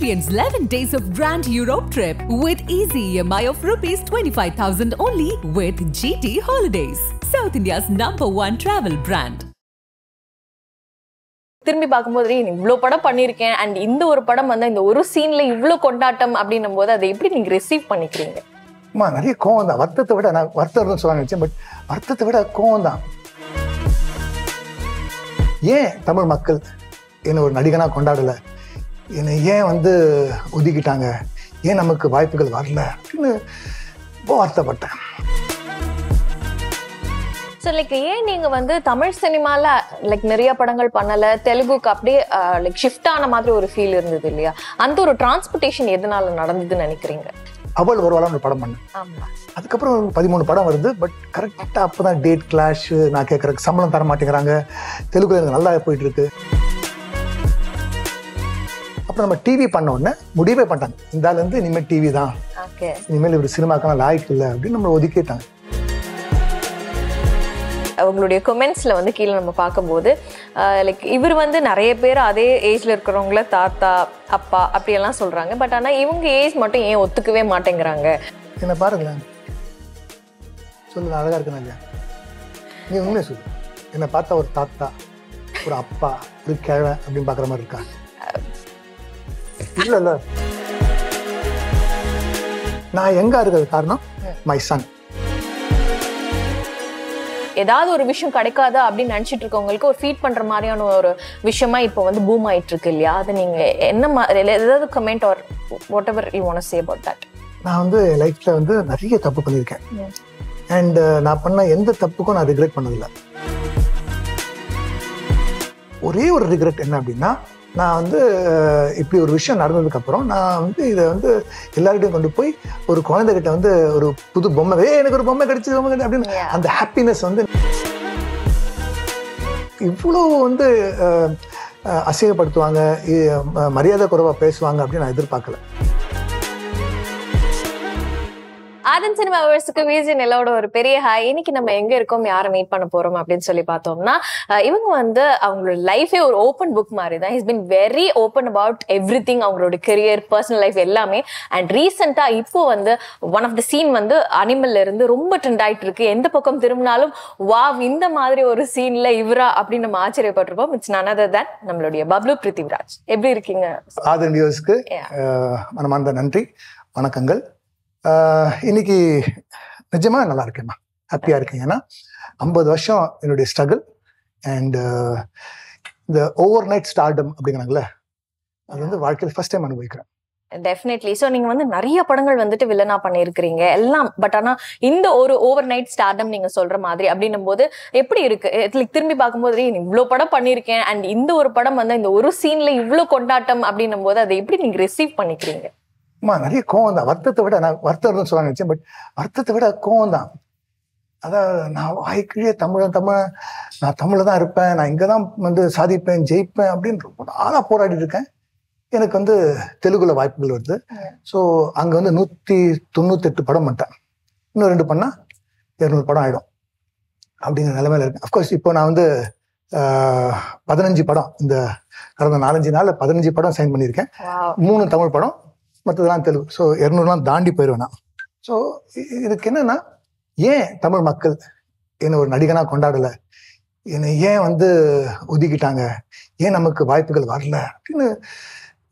Experience 11 days of Grand Europe trip with easy EMI of rupees 25,000 only with GT Holidays, South India's #1 travel brand. திரும்பி பார்க்கும்போது இவ்வளோ படம் பண்ணியிருக்கேன் and இந்த ஒரு படம் வந்து இந்த ஒரு சீன்ல இவ்வளோ கொண்டாட்டம் அப்படின்னும் போது அதை எப்படி நீங்க ரிசீவ் பண்ணிக்கிறீங்க? அம்மா நிறைய கோவம் தான். வருத்தத்தை விட நான் வருத்தம் சொல்ல நினைச்சேன், பட் வருத்தத்தை விட கோவம் தான். ஏன் தமிழ் மக்கள் என்னை ஒரு நடிகனா கொண்டாடலை, என்னை ஏன் வந்து ஒதுக்கிட்டாங்க, ஏன் நமக்கு வாய்ப்புகள் வரல அப்படின்னு ரொம்ப வருத்தப்பட்டேன். ஸோ லைக் ஏன் நீங்க வந்து தமிழ் சினிமால லைக் நிறைய படங்கள் பண்ணல, தெலுங்குக்கு அப்படியே லைக் ஷிஃப்ட் ஆன மாதிரி ஒரு ஃபீல் இருந்தது இல்லையா? அந்த ஒரு டிரான்ஸ்போர்டேஷன் எதனால நடந்ததுன்னு நினைக்கிறீங்க? அவள் ஒரு வாரம் ஒரு படம் பண்ணேன். அதுக்கப்புறம் 13 படம் வருது. பட் கரெக்டாக அப்போ தான் டேட் கிளாஷ். நான் கேட்குறக்கு சம்பளம் தர மாட்டேங்கிறாங்க. தெலுங்கு எனக்கு நல்லா போயிட்டு இருக்கு. அப்புறம் நம்ம டிவி பண்ண உடனே முடிவே பண்ணிட்டாங்க, இந்த ஆள் வந்து இனிமேல் டிவி தான், இனிமேல் இவர் சினிமாக்கெல்லாம் லாய்க்கு இல்லை அப்படின்னு நம்மளை ஒதுக்கிட்டாங்க. அவங்களுடைய கமெண்ட்ஸ்ல வந்து கீழே நம்ம பார்க்கும்போது லைக் இவர் வந்து நிறைய பேர் அதே ஏஜ்ல இருக்கிறவங்கள தாத்தா அப்பா அப்படியெல்லாம் சொல்றாங்க. பட் ஆனால் இவங்க ஏஜ் மட்டும் ஏன் ஒத்துக்கவே மாட்டேங்கிறாங்க? என்ன பாருங்களேன், சொல்லு அழகா இருக்குன்னு இல்லையா? நீ உண்மையை சொல்லு, என்னை பார்த்தா ஒரு தாத்தா, ஒரு அப்பா, ஒரு கிழவன் அப்படின்னு பார்க்குற மாதிரி இருக்கா? இல்ல இல்ல, நான் எங்க இருக்கிறது காரணம் மை சன். ஏதாவது ஒரு விஷயம் கிடைக்காது அப்படின்னு நினைச்சிட்டு இருக்கவங்களுக்கு ஒரு ஃபீட் பண்ற மாதிரியான ஒரு விஷயமா இப்போ வந்து பூம் ஆயிட்டு இருக்கு இல்லையா? அது நீங்க என்ன ஏதாவது comment R what ever you want to say about that? நான் வந்து லைஃப்ல வந்து நிறைய தப்பு பண்ணியிருக்கேன். அண்ட் நான் பண்ண எந்த தப்புக்கும் நான் ரிக்ரெட் பண்ணதில்லை. ஒரே ஒரு ரிக்ரெட் என்ன அப்படின்னா, நான் வந்து இப்படி ஒரு விஷயம் நடந்ததுக்கப்புறம் நான் வந்து இதை வந்து எல்லார்கிட்டையும் கொண்டு போய் ஒரு குழந்தைகிட்ட வந்து ஒரு புது பொம்மை, எனக்கு ஒரு பொம்மை கிடைச்சது அப்படின்னு அந்த ஹாப்பினஸ் வந்து இவ்வளோ வந்து அசிங்கப்படுத்துவாங்க, மரியாதை குறைவாக பேசுவாங்க அப்படின்னு நான் எதிர்பார்க்கல. ஆதன் சினிமா வியூவர்ஸ்க்கு விஜய் நெல்லோட ஒரு பெரிய ஹாய். இன்னைக்கு நம்ம எங்க இருக்கோம், யாரை மீட் பண்ண போறோம் அப்படின்னு சொல்லி பார்த்தோம்னா, இவங்க வந்து அவங்களோட லைஃபே ஒரு ஓப்பன் புக் மாதிரி தான். Is been very open about everything, அவங்களோட கெரியர், பர்சனல் லைஃப் எல்லாமே. அண்ட் ரீசெண்டா இப்போ வந்து ஒன் ஆஃப் த சீன் வந்து அனிமல்ல இருந்து ரொம்ப ட்ரெண்ட் ஆயிட்டு இருக்கு. எந்த பக்கம் திரும்பினாலும் வாவ், இந்த மாதிரி ஒரு சீன்ல இவரா அப்படின்னு நம்ம ஆச்சரியப்பட்டிருப்போம். இட்ஸ் none other than நம்மளுடைய பப்ளு பிருத்திவிராஜ். எப்படி இருக்கீங்க? ஆதன் வியூவர்ஸ்க்கு மனமார்ந்த நன்றி, வணக்கங்கள். இன்னைக்கு நிஜமா நல்லா இருக்கேம்மா, ஹாப்பியா இருக்கேன். ஏன்னா 50 வருஷம் என்னுடைய ஸ்ட்ரகிள் அண்ட் இந்த ஓவர் நைட் ஸ்டார்டம் அப்படிங்கிறாங்களே, அது வந்து வாழ்க்கையில் ஃபர்ஸ்ட் டைம் அனுபவிக்கிறேன். டெஃபினெட்லி. ஸோ நீங்க வந்து நிறைய படங்கள் வந்துட்டு வில்லனா பண்ணியிருக்கிறீங்க எல்லாம். பட் ஆனா இந்த ஒரு ஓவர் நைட் ஸ்டார்டம் நீங்க சொல்ற மாதிரி அப்படின்னும் போது எப்படி இருக்கு? திரும்பி பார்க்கும்போது இவ்வளோ படம் பண்ணியிருக்கேன் அண்ட் இந்த ஒரு படம் வந்து இந்த ஒரு சீன்ல இவ்வளோ கொண்டாட்டம் அப்படின்னும் போது அதை எப்படி நீங்க ரிசீவ் பண்ணிக்கிறீங்க? அம்மா நிறைய கோவம் தான். வருத்தத்தை விட நான் வருத்தம் சொல்ல நினைச்சேன், பட் வருத்தத்தை விட கோவம் தான். அதாவது நான் வாய்க்கிலேயே நான் தமிழில் தான் இருப்பேன், நான் இங்கே தான் வந்து சாதிப்பேன், ஜெயிப்பேன் அப்படின்னு ரொம்ப நாளாக போராடிட்டு இருக்கேன். எனக்கு வந்து தெலுங்குல வாய்ப்புகள் வருது. ஸோ அங்கே வந்து 198 படம் பண்ணிட்டேன். இன்னும் 2 பண்ணால் 200 படம் ஆகிடும் அப்படிங்கிற நிலைமையில இருக்கேன். அஃப்கோர்ஸ் இப்போ நான் வந்து 15 படம், இந்த கடந்த 4-5 நாளில் 15 படம் சைன் பண்ணியிருக்கேன். 3 தமிழ் படம், மற்றதெல்லாம் தெலுங்கு. ஸோ 200 தாண்டி போயிடுவேன் நான். ஸோ இதுக்கு என்னன்னா, ஏன் தமிழ் மக்கள் என்னை ஒரு நடிகனா கொண்டாடலை, என்னை ஏன் வந்து ஒதுக்கிட்டாங்க, ஏன் நமக்கு வாய்ப்புகள் வரல அப்படின்னு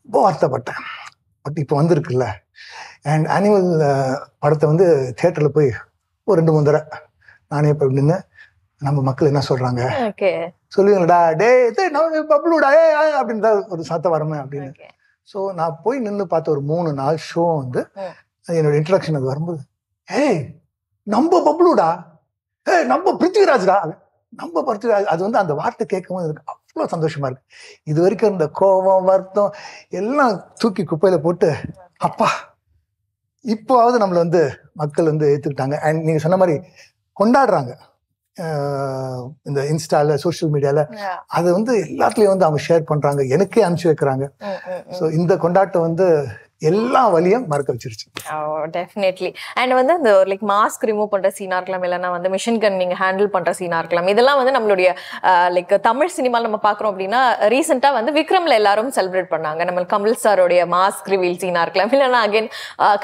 ரொம்ப வருத்தப்பட்டேன். பட் இப்போ வந்திருக்குல்ல, அண்ட் அனிமல் படத்தை வந்து தியேட்டரில் போய் ஒரு 2-3 தடவை நானே போய் நின்று நம்ம மக்கள் என்ன சொல்றாங்க சொல்லுவீங்களா, டே பப்ளுடா அப்படின்னு தான் ஒரு சத்தம் வரமே அப்படின்னு. ஸோ நான் போய் நின்று பார்த்த ஒரு 3 நாள் ஷோ வந்து என்னோட இன்ட்ரடக்ஷன் அது வரும்போது, ஏய் நம்ம பப்ளுடா, நம்ம பிருத்திவிராஜ்டா, நம்ம பிருத்திவிராஜ், அது வந்து அந்த வார்த்தை கேட்கும் போது எனக்கு அவ்வளோ சந்தோஷமா இருக்கு. இது வரைக்கும் இருந்த கோபம், வருத்தம் எல்லாம் தூக்கி குப்பையில போட்டு, அப்பா இப்போவாவது நம்மளை வந்து மக்கள் வந்து ஏற்றுக்கிட்டாங்க. அண்ட் நீங்க சொன்ன மாதிரி கொண்டாடுறாங்க. இந்த இன்ஸ்டால, சோசியல் மீடியால அது வந்து எல்லாத்துலயும் வந்து அவங்க ஷேர் பண்றாங்க, எனக்கே அனுப்பிச்சு வைக்கிறாங்க. ஸோ இந்த கொண்டாட்டம் வந்து எல்லா வலியும் மறக்க வச்சிருச்சு. டெஃபினெட்லி. அண்ட் வந்து அந்த லைக் மாஸ்க் ரிமூவ் பண்ற சீனா இருக்கலாம், இல்லைன்னா வந்து மிஷின் கன் நீங்க ஹேண்டில் பண்ற சீனா இருக்கலாம். இதெல்லாம் வந்து நம்மளுடைய லைக் தமிழ் சினிமாவில் நம்ம பாக்குறோம் அப்படின்னா ரீசெண்டா வந்து விக்ரம்ல எல்லாரும் செலிப்ரேட் பண்ணாங்க. நம்ம கமல் சாரோடைய மாஸ்க் ரிவீல் சீனா இருக்கலாம், இல்லைன்னா அகைன்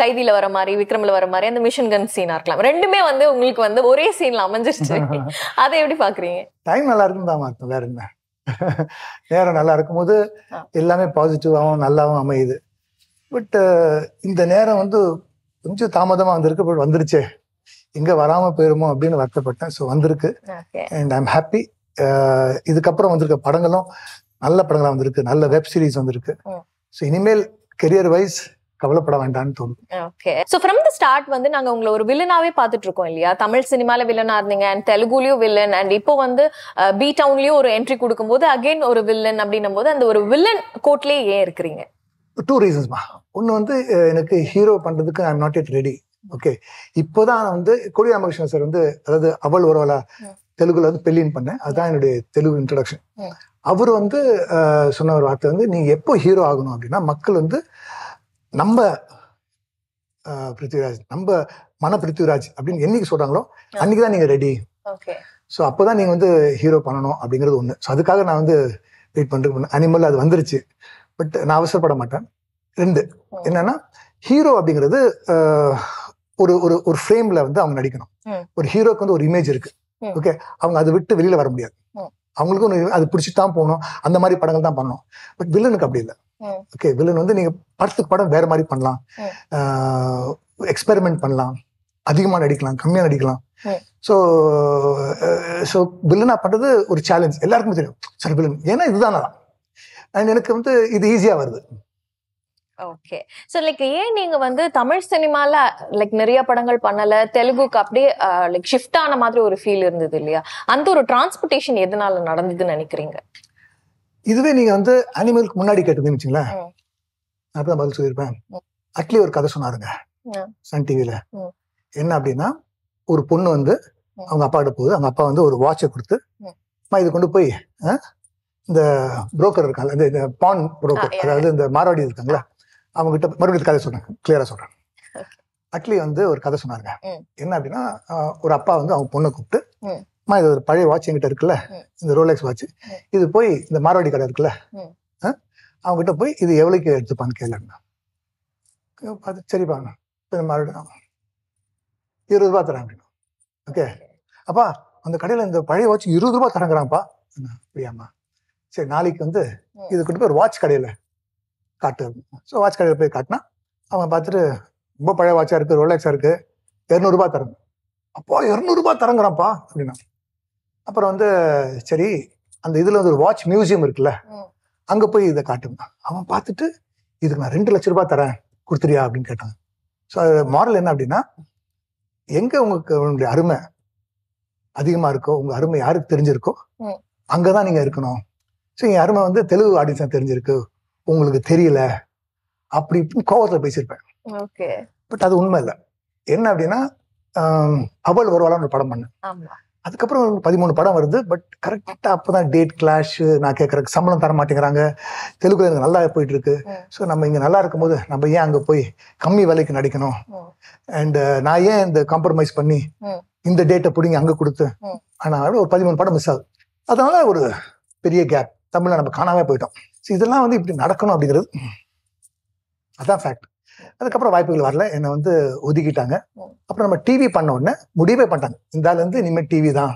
கைதியில வர மாதிரி விக்ரம்ல வர மாதிரி அந்த மிஷின் கன் சீனா இருக்கலாம். ரெண்டுமே வந்து உங்களுக்கு வந்து ஒரே சீன்ல அமைஞ்சிருச்சு. அதை எப்படி பாக்குறீங்க? டைம் நல்லா இருக்குன்னு தான் அர்த்தம், வேற என்ன. நேரம் நல்லா இருக்கும்போது எல்லாமே பாசிட்டிவாகவும் நல்லாவும் அமையுது. பட் இந்த நேரம் வந்து கொஞ்சம் தாமதமா வந்திருக்கு. பட் வந்துருச்சே, எங்க வராம போயிருமோ அப்படின்னு வருத்தப்பட்டேன். ஸோ வந்திருக்கு அண்ட் ஐ எம் ஹாப்பி. இதுக்கப்புறம் வந்திருக்க படங்களும் நல்ல படங்களா வந்திருக்கு, நல்ல வெப் சீரிஸ் வந்திருக்கு. ஸோ இனிமேல் கெரியர் வைஸ் கவலைப்பட வேண்டாம்னு தோணுது. Okay. So from the start வந்து நாங்க உங்களை ஒரு வில்லனாவே பாத்துட்டு இருக்கோம் இல்லையா? தமிழ் சினிமால வில்லனா இருந்தீங்க, அண்ட் தெலுங்குலயும் வில்லன், அண்ட் இப்போ வந்து பி டவுன்லயும் ஒரு என்ட்ரி கொடுக்கும்போது அகைன் ஒரு வில்லன் அப்படின்னும் போது அந்த ஒரு வில்லன் கோட்லயே ஏன் இருக்கிறீங்க? 2 ரீசன்ஸ்மா. ஒன்று வந்து எனக்கு ஹீரோ பண்றதுக்கு ஐ am not yet ready. Okay, இப்போதான் வந்து கொடி ராமகிருஷ்ணன் சார் வந்து, அதாவது அவள் ஒருவளா தெலுங்குல வந்து பெல்லின் பண்ணேன், அதுதான் என்னுடைய தெலுங்கு இன்ட்ரடக்ஷன். அவர் வந்து சொன்ன ஒரு வார்த்தை வந்து, நீ எப்போ ஹீரோ ஆகணும் அப்படின்னா மக்கள் வந்து நம்ம பிருத்திவிராஜ், நம்ம மன பிருத்திவிராஜ் அப்படின்னு என்னைக்கு சொல்றாங்களோ அன்னைக்குதான் நீங்க ரெடி. ஸோ அப்போதான் நீங்க வந்து ஹீரோ பண்ணணும் அப்படிங்கிறது ஒன்று. ஸோ அதுக்காக நான் வந்து வெயிட் பண்றேன். அனிமல் அது வந்துருச்சு, பட் நான் அவசரப்பட மாட்டேன். 2 என்னன்னா, ஹீரோ அப்படிங்கிறது ஒரு ஒரு ஒரு ஃப்ரேம்ல வந்து அவங்க நடிக்கணும். ஒரு ஹீரோக்கு வந்து ஒரு இமேஜ் இருக்கு. ஓகே, அவங்க அதை விட்டு வெளியில வர முடியாது. அவங்களுக்கும் அது பிடிச்சிட்டு தான் போகணும், அந்த மாதிரி படங்கள் தான் பண்ணணும். பட் வில்லனுக்கு அப்படி இல்லை. ஓகே, வில்லன் வந்து நீங்க படத்துக்கு படம் வேற மாதிரி பண்ணலாம், எக்ஸ்பெரிமெண்ட் பண்ணலாம், அதிகமா நடிக்கலாம், கம்மியா நடிக்கலாம். ஸோ வில்லனா பண்றது ஒரு சேலஞ்ச், எல்லாருக்குமே தெரியும் சார் வில்லன், ஏன்னா இதுதானா. அண்ட் எனக்கு வந்து இது ஈஸியா வருது. ஓகே. சோ லைக் ஏன் நீங்க வந்து தமிழ் சினிமால லைக் நிறைய படங்கள் பண்ணல, தெலுங்குக்கு அப்படியே லைக் ஷிஃப்ட் ஆன மாதிரி ஒரு ஃபீல் இருந்தது இல்லையா? அந்த ஒரு டிரான்ஸ்போர்டேஷன் எதனால நடந்ததுன்னு நினைக்கிறீங்க? இதுவே நீங்க வந்து அனிமலுக்கு முன்னாடி கேட்டதுன்னு வச்சுங்களேன், அப்பதான் பதில் சொல்லியிருப்பேன். அட்லி ஒரு கதை சொன்னாருங்க சன் டிவில. என்ன அப்படின்னா, ஒரு பொண்ணு வந்து அவங்க அப்பா கிட்ட போகுது, அவங்க அப்பா வந்து ஒரு வாட்சை கொடுத்து, இது கொண்டு போய் இந்த புரோக்கர் இருக்காங்க, இந்த பான் புரோக்கர், அதாவது இந்த மார்வாடி இருக்காங்களா, அவங்க கிட்ட மறுபடியும் கதை சொல்றேன், கிளியரா சொல்றேன். அட்லி வந்து ஒரு கதை சொன்னாருங்க. என்ன அப்படின்னா, ஒரு அப்பா வந்து அவங்க பொண்ணை கூப்பிட்டு, இது ஒரு பழைய வாட்ச் என்கிட்ட இருக்குல்ல, இந்த ரோலெக்ஸ் வாட்ச், இது போய் இந்த மார்வாடி கடை இருக்குல்ல, அவங்க கிட்ட போய் இது எவ்வளவுக்கு எடுத்துப்பான்னு கேளுங்க. சரிப்பா, மறுபடியும் 20 ரூபாய் தரேன் அப்படின்னு. ஓகே, அப்பா அந்த கடையில இந்த பழைய வாட்ச் 20 ரூபாய் தரங்கிறான்ப்பா. அப்படியாம்மா, சரி நாளைக்கு வந்து இது கொண்டு போய் ஒரு வாட்ச் கடையில காட்டு. ஸோ வாட்ச் கடையில் போய் காட்டினா அவங்க பார்த்துட்டு, ரொம்ப பழைய வாட்சா இருக்கு, ரோலெக்ஸா இருக்கு, 200 ரூபாய் தரங்க. அப்போ 200 ரூபாய் தரங்கிறான்ப்பா அப்படின்னா. அப்புறம் வந்து சரி, அந்த இதுல வந்து ஒரு வாட்ச் மியூசியம் இருக்குல்ல, அங்க போய் இதை காட்டுங்க. அவன் பார்த்துட்டு, இதுக்கு நான் 2 லட்சம் ரூபாய் தரேன், கொடுத்துறியா அப்படின்னு கேட்டாங்க. ஸோ மாரல் என்ன அப்படின்னா, எங்க உங்களுக்கு உங்களுடைய அருமை அதிகமா இருக்கோ, உங்க அருமை யாருக்கு தெரிஞ்சிருக்கோ அங்கதான் நீங்க இருக்கணும். ஸோ என் அருமை வந்து தெலுங்கு ஆடியன்ஸ் தெரிஞ்சிருக்கு, உங்களுக்கு தெரியல அப்படி இப்படின்னு கோவத்துல பேசியிருப்பேன். பட் அது உண்மை இல்லை. என்ன அப்படின்னா, அவள் ஒருவளான்னு ஒரு படம் பண்ணேன். அதுக்கப்புறம் 13 படம் வருது. பட் கரெக்டா அப்பதான் டேட் கிளாஷ், நான் கேட்கறதுக்கு சம்பளம் தர மாட்டேங்கிறாங்க, தெலுங்குல எனக்கு நல்லா போயிட்டு இருக்கு. ஸோ நம்ம இங்க நல்லா இருக்கும் போது நம்ம ஏன் அங்க போய் கம்மி விலைக்கு நடிக்கணும், அண்ட் நான் ஏன் இந்த காம்ப்ரமைஸ் பண்ணி இந்த டேட்டை பிடிங்க அங்க கொடுத்து. ஆனா ஒரு 13 படம் மிஸ் ஆகுது. அதனால ஒரு பெரிய கேப், தமிழ்ல நம்ம காணாம போயிட்டோம். ஸோ இதெல்லாம் வந்து இப்படி நடக்கணும் அப்படிங்கிறது அதான் ஃபேக்ட். அதுக்கப்புறம் வாய்ப்புகள் வரல, என்னை வந்து ஒதுக்கிட்டாங்க. அப்புறம் நம்ம டிவி பண்ண உடனே முடிவே பண்ணிட்டாங்க, இந்த ஆள் வந்து இனிமேல் டிவி தான்,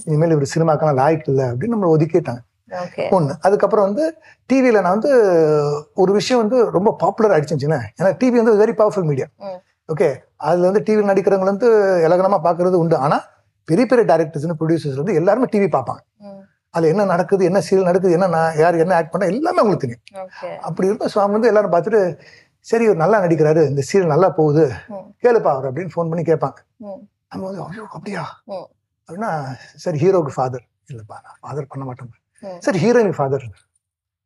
இனிமேல் இவர் சினிமாக்கெல்லாம் லாய்க்கு இல்லை அப்படின்னு நம்மளை ஒதுக்கிட்டாங்க. ஒண்ணு. அதுக்கப்புறம் வந்து டிவியில நான் வந்து ஒரு விஷயம் வந்து ரொம்ப பாப்புலர் ஆயிடுச்சுன்னு, ஏன்னா டிவி வந்து வெரி பவர்ஃபுல் மீடியா. ஓகே, அதுல வந்து டிவி நடிக்கிறவங்க வந்து இலகனமா பாக்குறது உண்டு. ஆனா பெரிய பெரிய டைரக்டர்ஸ் ப்ரொடியூசர்ஸ் வந்து எல்லாருமே டிவி பார்ப்பாங்க. அதுல என்ன நடக்குது, என்ன சீரியல் நடக்குது, என்ன யார் என்ன ஆக்ட் பண்ணா எல்லாமே அவங்களுக்கு தெரியும். அப்படி இருக்கும். ஸோ அவங்க வந்து எல்லாரும் பார்த்துட்டு, சரி ஒரு நல்லா நடிக்கிறாரு, இந்த சீரியல் நல்லா போகுது, கேளுப்பா அவர் அப்படின்னு ஃபோன் பண்ணி கேட்பாங்க. நம்ம வந்து ஐயோ அப்படியா அப்படின்னா, சரி ஹீரோக்கு ஃபாதர் இல்லப்பா, நான் ஃபாதர் பண்ண மாட்டேன். சரி ஹீரோயினுக்கு ஃபாதர்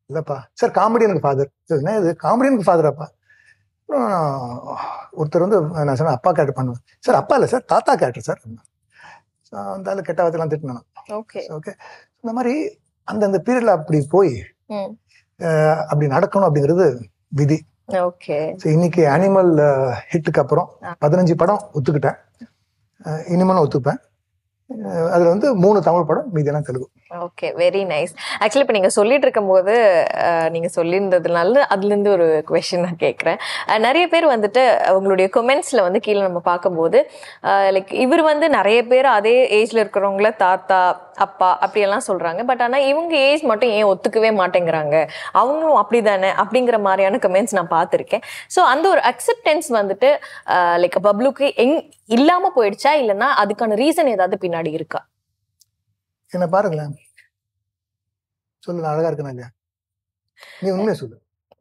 இல்லப்பா, சார் காமெடியனுக்கு ஃபாதர். என்ன இது காமெடியனுக்கு ஃபாதராப்பா? ஒருத்தர் வந்து நான் சொன்னேன் அப்பா கேரக்டர் பண்ணுவேன். சார் அப்பா இல்லை சார், தாத்தா கேரக்டர் சார். அந்த ஆளு கெட்ட வார்த்தைலாம் திட்டினான். ஓகே, இந்த மாதிரி அந்தந்த பீரியட்ல அப்படி போய் அப்படி நடக்கணும் அப்படிங்கிறது விதி. ஓகே. ஸோ இன்னைக்கு அனிமல் ஹிட்டுக்கு அப்புறம் 15 படம் ஒத்துக்கிட்டேன். இனிமேலும் ஒத்துப்பேன். அதுல வந்து 3 தமிழ் படம், மீதியெல்லாம் Telugu. Okay, very nice. Actually இப்போ நீங்கள் சொல்லிட்டு இருக்கும்போது நீங்கள் சொல்லியிருந்ததுனால அதுலேருந்து ஒரு கொஷின் நான் கேட்குறேன். நிறைய பேர் வந்துட்டு உங்களுடைய கொமெண்ட்ஸில் வந்து கீழே நம்ம பார்க்கும்போது லைக் இவர் வந்து நிறைய பேர் அதே ஏஜில் இருக்கிறவங்கள தாத்தா அப்பா அப்படியெல்லாம் சொல்கிறாங்க. பட் ஆனால் இவங்க ஏஜ் மட்டும் ஏன் ஒத்துக்கவே மாட்டேங்கிறாங்க, அவங்களும் அப்படி தானே அப்படிங்கிற மாதிரியான கமெண்ட்ஸ் நான் பார்த்துருக்கேன். ஸோ அந்த ஒரு அக்செப்டன்ஸ் வந்துட்டு லைக் பப்ளுக்கு இல்லாமல் போயிடுச்சா, இல்லைன்னா அதுக்கான ரீசன் ஏதாவது பின்னாடி இருக்கா? என்ன பாருங்களேன், சொல்லு, நான் அழகா இருக்கேன் இல்லையா? நீ உண்மையை சொல்லு.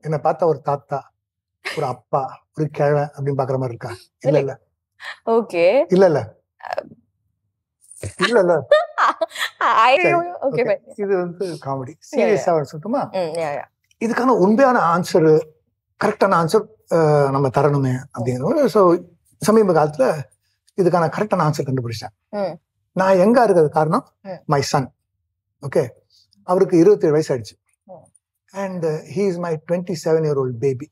என்ன பார்த்தா ஒரு தாத்தா, ஒரு அப்பா, ஒரு கிழவன் அப்படின்னு பாக்குற மாதிரி இருக்கா? இல்ல இல்ல. ஓகே. இல்ல இல்ல இல்ல இல்ல. இது வந்து காமெடி. சீரியஸா சொல்லட்டுமா? இதுக்கான உண்மையான ஆன்சர், கரெக்டான ஆன்சர் நம்ம தரணுமே அப்படிங்கிற. ஸோ சமீப காலத்துல இதுக்கான கரெக்டான ஆன்சர் கண்டுபிடிச்சேன். நான் எங்க இருக்கிறது காரணம் மை சன். ஓகே, அவருக்கு 27 வயசு ஆயிடுச்சு. And he is my 27-year-old baby.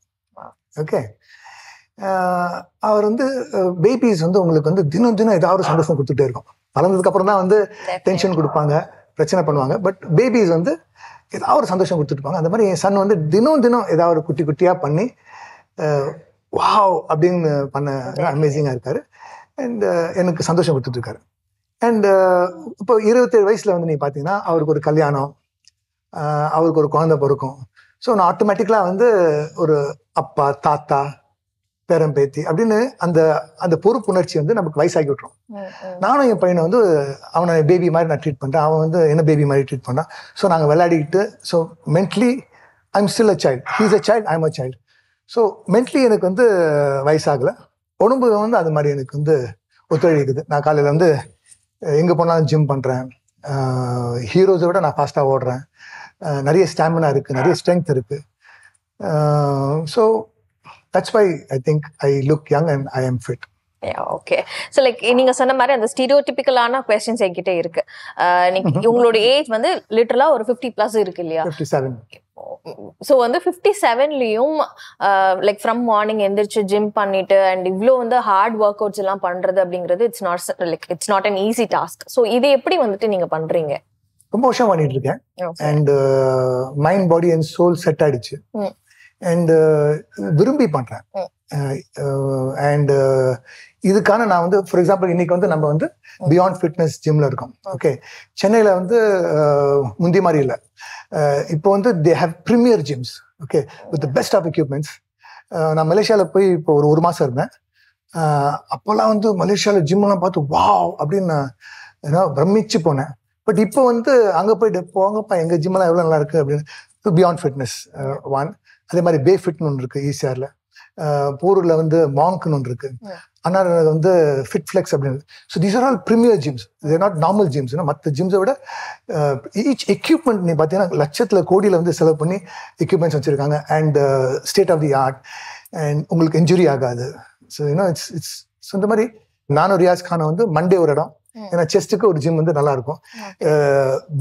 Okay, அவர் வந்து பேபிஸ் வந்து உங்களுக்கு வந்து தினம் தினம் ஏதாவது சந்தோஷம் கொடுத்துட்டே இருக்கும். வளர்ந்ததுக்கு அப்புறம் தான் வந்து டென்ஷன் கொடுப்பாங்க, பிரச்சனை பண்ணுவாங்க. பட் பேபிஸ் வந்து ஏதாவது ஒரு சந்தோஷம் கொடுத்துட்டு இருப்பாங்க. அந்த மாதிரி என் சன் வந்து தினம் தினம் ஏதாவது ஒரு குட்டி குட்டியா பண்ணி வாவ் அப்படின்னு பண்ண அமேசிங்கா இருக்காரு. அண்ட் எனக்கு சந்தோஷம் கொடுத்துட்டு இருக்காரு. அண்ட் இப்போ 27 வயசுல வந்து நீ பார்த்தீங்கன்னா அவருக்கு ஒரு கல்யாணம், அவருக்கு ஒரு குழந்தை பிறக்கும். ஸோ நான் ஆட்டோமேட்டிக்கலாக வந்து ஒரு அப்பா, தாத்தா, பேரன், பேத்தி அப்படின்னு அந்த அந்த பொறுப்புணர்ச்சி வந்து நமக்கு வயசாகி விட்டுரும். நானும் என் பையனை வந்து அவனை பேபி மாதிரி நான் ட்ரீட் பண்ணுறேன், அவன் வந்து என்ன பேபி மாதிரி ட்ரீட் பண்ணான். ஸோ நாங்கள் விளையாடிக்கிட்டு, so mentally I'm still a child, he's a child, I'm a child. So mentally எனக்கு வந்து வயசாகலை, உடம்பு வந்து அது மாதிரி எனக்கு வந்து ஒத்துழைக்குது. நான் காலையில் வந்து எங்கே போனாலும் ஜிம் பண்ணுறேன், ஹீரோஸை விட நான் ஃபாஸ்ட்டாக ஓடுறேன், நிறைய ஸ்டாமினா இருக்குது, நிறைய ஸ்ட்ரென்த் இருக்குது. So that's why I think I look young and I am fit. Okay. So like நீங்க சொன்ன மாதிரி அந்த ஸ்டீரியோடிபிக்கலான கொஸ்டின்ஸ் என்கிட்ட இருக்கு. உங்களோட ஏஜ் வந்து லிட்டரலா ஒரு 50+ இருக்கு இல்லையா? 57. ஸோ வந்து 57லயும் லைக் ஃப்ரம் மார்னிங் எந்திரிச்சு ஜிம் பண்ணிட்டு அண்ட் இவ்வளோ வந்து ஹார்ட் ஒர்க் அவுட்ஸ் எல்லாம் பண்றது அப்படிங்கிறது it's not an easy task. So இது எப்படி வந்துட்டு நீங்க பண்றீங்க? ரொம்ப வருஷம் பண்ணிட்டு இருக்கேன். And mind, body and soul set ஆயிடுச்சு. அண்ட் விரும்பி பண்றேன். அண்ட் இதுக்கான நான் வந்து ஃபார் எக்ஸாம்பிள் இன்னைக்கு வந்து நம்ம வந்து பியாண்ட் ஃபிட்னஸ் ஜிம்ல இருக்கோம். ஓகே, சென்னையில வந்து முந்தி மாதிரி இல்லை. இப்போ வந்து they have premier gyms. Okay, with best of equipments. நான் மலேசியாவில் போய் இப்போ ஒரு மாசம் இருந்தேன். அப்போல்லாம் வந்து மலேசியாவில் ஜிம்லாம் பார்த்து வாவ் அப்படின்னு நான் பிரமிச்சு போனேன். பட் இப்போ வந்து அங்கே போயிட்டு போங்கப்பா, எங்கள் ஜிம்மெல்லாம் எவ்வளோ நல்லா இருக்கு அப்படின்னு. Beyond fitness one. அதே மாதிரி பே ஃபிட்னு ஒன்று இருக்கு ஈசிஆர்ல. போரூர்ல வந்து மாங்க்னு ஒன்று இருக்கு. ஆனால் வந்து ஃபிட் ஃபிளெக்ஸ் அப்படின்னு. So these are all premier gyms, they're not normal gyms. மற்ற ஜிம்ஸை விட ஈச் எக்யூப்மெண்ட் நீ பார்த்தீங்கன்னா லட்சத்தில் கோடியில் வந்து செலவு பண்ணி எக்யூப்மெண்ட்ஸ் வச்சுருக்காங்க. And state of the art. And உங்களுக்கு இன்ஜுரி ஆகாது. ஸோ இட்ஸ் இந்த மாதிரி. நானும் ரியாஸ் கானை வந்து மண்டே ஒரு இடம், ஏன்னா செஸ்ட்டுக்கு ஒரு ஜிம் வந்து நல்லா இருக்கும்.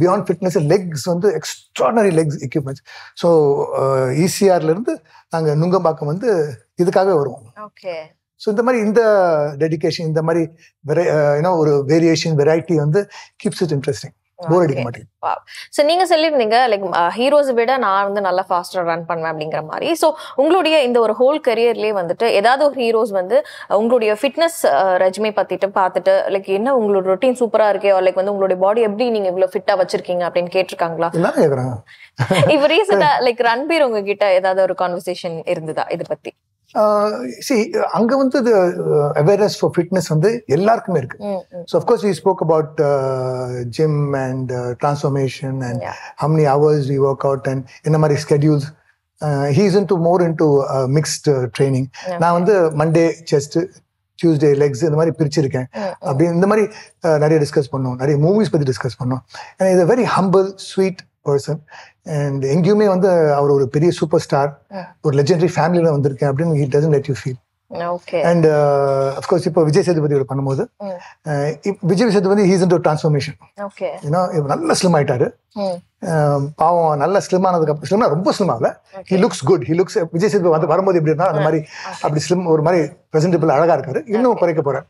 பியாண்ட் ஃபிட்னஸ் லெக்ஸ் வந்து எக்ஸ்ட்ராடனரி லெக்ஸ் எக்யூப்மெண்ட்ஸ். ஸோ ஈசிஆர்ல இருந்து நாங்கள் நுங்கம்பாக்கம் வந்து இதுக்காகவே வருவோம். ஸோ இந்த மாதிரி இந்த டெடிகேஷன், இந்த மாதிரி ஒரு வேரியேஷன், வெரைட்டி வந்து கீப்ஸ் இட் இன்ட்ரெஸ்டிங். போர் அடிக்க மாட்டேங்குது. ஸோ நீங்க சொல்லியிருந்தீங்க லைக் ஹீரோஸ் விட நான் வந்து நல்லா ஃபாஸ்டா ரன் பண்ணுவேன் அப்படிங்கிற மாதிரி. ஸோ உங்களுடைய இந்த ஒரு ஹோல் கரியர்லயே வந்துட்டு ஏதாவது ஒரு ஹீரோஸ் வந்து உங்களுடைய ஃபிட்னஸ் ரெஜிமே பத்திட்டு பார்த்துட்டு லைக் என்ன உங்களோட ரொட்டீன் சூப்பரா இருக்கே, லைக் வந்து உங்களுடைய பாடி எப்படி நீங்க இவ்வளவு ஃபிட்டா வச்சிருக்கீங்க அப்படின்னு கேட்டிருக்காங்களா? இப்ப ரீசெண்டா லைக் ரன்பீர் உங்ககிட்ட ஏதாவது ஒரு கான்வர்சேஷன் இருந்ததா இதை பத்தி? அங்க வந்து அவேர்னஸ் ஃபார் ஃபிட்னஸ் வந்து எல்லாருக்குமே இருக்கு. So of course we spoke about gym and transformation and how many hours we work out and என்ன மாதிரி schedules. he is into more into mixed training. நான் வந்து மண்டே செஸ்ட், டியூஸ்டே லெக்ஸ் இந்த மாதிரி பிரிச்சிருக்கேன். அப்படி இந்த மாதிரி நிறைய டிஸ்கஸ் பண்ணோம், நிறைய மூவிஸ் பத்தி டிஸ்கஸ் பண்ணோம். And is a very humble, sweet person. And எங்கேயுமே வந்து அவர் ஒரு பெரிய சூப்பர் ஸ்டார், ஒரு லெஜெண்டரி ஃபேமிலியில வந்திருக்கேன் அப்படின்னு he doesn't let you feel. Okay. And of course இப்போ விஜய் சேதுபதியோட பண்ணும்போது Vijay Sethupathi he's into transformation. Okay. ஏன்னா நல்ல ஸ்லிம் ஆயிட்டாரு. பாவம் நல்ல ஸ்லிம் ஆனதுக்கு அப்புறம் ஸ்லிம்னா ரொம்ப ஸ்லிம் ஆகல, he looks good. He looks Vijay Sethupathi வந்து வரும்போது எப்படி இருந்தா அந்த மாதிரி அப்படி ஸ்லிம் ஒரு மாதிரி பிரசன்டபிள் அழகா இருக்காரு. இன்னும் குறைக்க போறாரு.